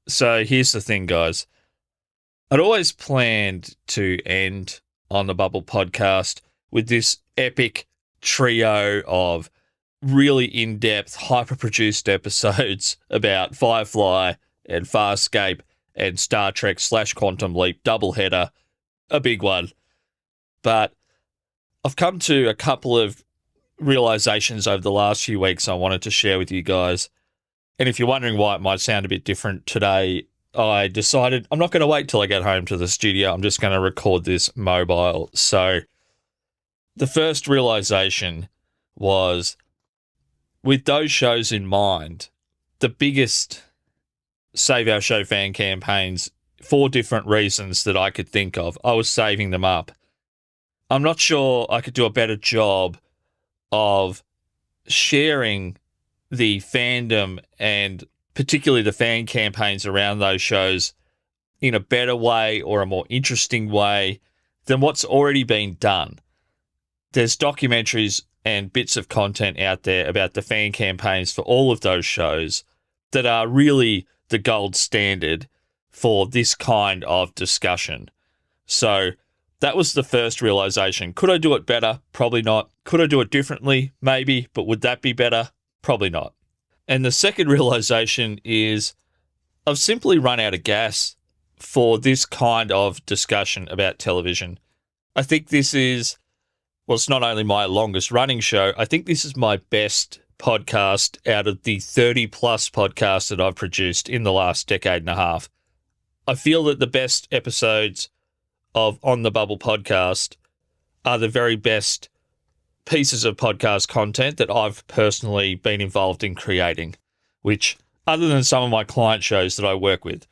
So here's the thing, guys. I'd always planned to end on the Bubble podcast with this epic trio of really in-depth, hyper-produced episodes about Firefly and Farscape and Star Trek / Quantum Leap doubleheader, a big one. But I've come to a couple of realizations over the last few weeks I wanted to share with you guys. And if you're wondering why it might sound a bit different today, I decided I'm not going to wait till I get home to the studio. I'm just going to record this mobile. So the first realization was, with those shows in mind, the biggest Save Our Show fan campaigns, for different reasons that I could think of, I was saving them up. I'm not sure I could do a better job of sharing the fandom and particularly the fan campaigns around those shows in a better way or a more interesting way than what's already been done. There's documentaries and bits of content out there about the fan campaigns for all of those shows that are really the gold standard for this kind of discussion. So that was the first realization. Could I do it better? Probably not. Could I do it differently? Maybe. But would that be better? Probably not. And the second realization is I've simply run out of gas for this kind of discussion about television. I think this is, well, it's not only my longest running show, I think this is my best podcast out of the 30 plus podcasts that I've produced in the last decade and a half. I feel that the best episodes of On the Bubble podcast are the very best pieces of podcast content that I've personally been involved in creating, which, other than some of my client shows that I work with,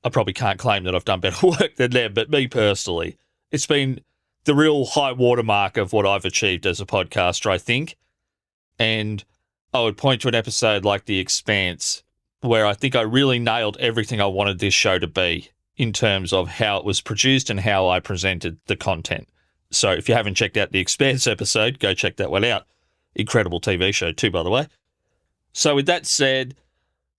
I probably can't claim that I've done better work than them, but me personally, it's been the real high watermark of what I've achieved as a podcaster, I think. And I would point to an episode like The Expanse, where I think I really nailed everything I wanted this show to be in terms of how it was produced and how I presented the content. So if you haven't checked out the Expanse episode, go check that one out. Incredible TV show too, by the way. So with that said,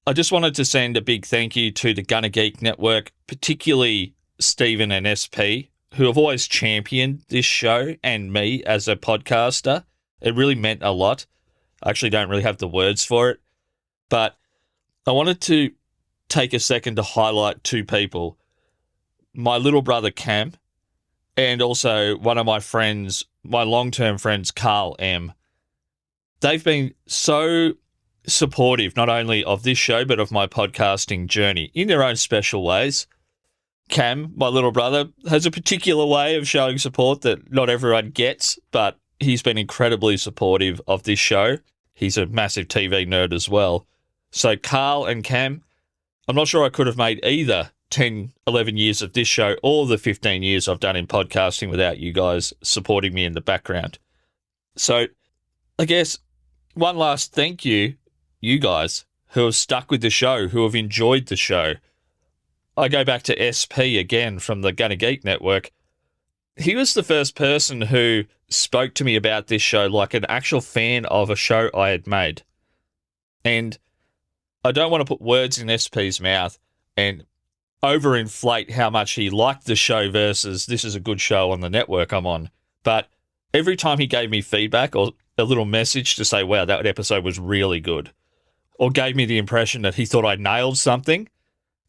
I just wanted to send a big thank you to the Gunner Geek Network, particularly Stephen and SP, who have always championed this show and me as a podcaster. It really meant a lot. I actually don't really have the words for it, but I wanted to take a second to highlight two people. My little brother, Cam, and also one of my friends, my long-term friends, Carl M. They've been so supportive, not only of this show, but of my podcasting journey in their own special ways. Cam, my little brother, has a particular way of showing support that not everyone gets, but he's been incredibly supportive of this show. He's a massive TV nerd as well. So Carl and Cam, I'm not sure I could have made either 10, 11 years of this show or the 15 years I've done in podcasting without you guys supporting me in the background. So I guess one last thank you, you guys who have stuck with the show, who have enjoyed the show. I go back to SP again from the Gunner Geek Network. He was the first person who spoke to me about this show like an actual fan of a show I had made. And I don't want to put words in SP's mouth and overinflate how much he liked the show versus this is a good show on the network I'm on. But every time he gave me feedback or a little message to say, wow, that episode was really good, or gave me the impression that he thought I nailed something,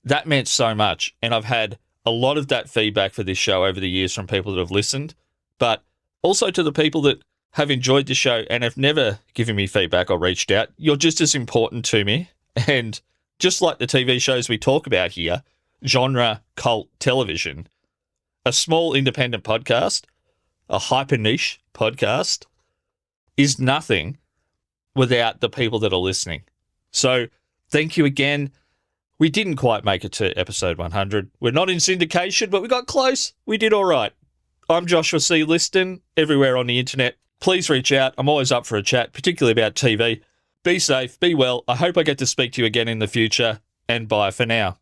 that meant so much. And I've had a lot of that feedback for this show over the years from people that have listened, but also to the people that have enjoyed the show and have never given me feedback or reached out. You're just as important to me. And just like the TV shows we talk about here, genre cult television, a small independent podcast, a hyper niche podcast, is nothing without the people that are listening. So thank you again. We didn't quite make it to episode 100. We're not in syndication, but we got close. We did all right. I'm Joshua C. Liston, everywhere on the internet. Please reach out. I'm always up for a chat, particularly about TV. Be safe, be well. I hope I get to speak to you again in the future, and bye for now.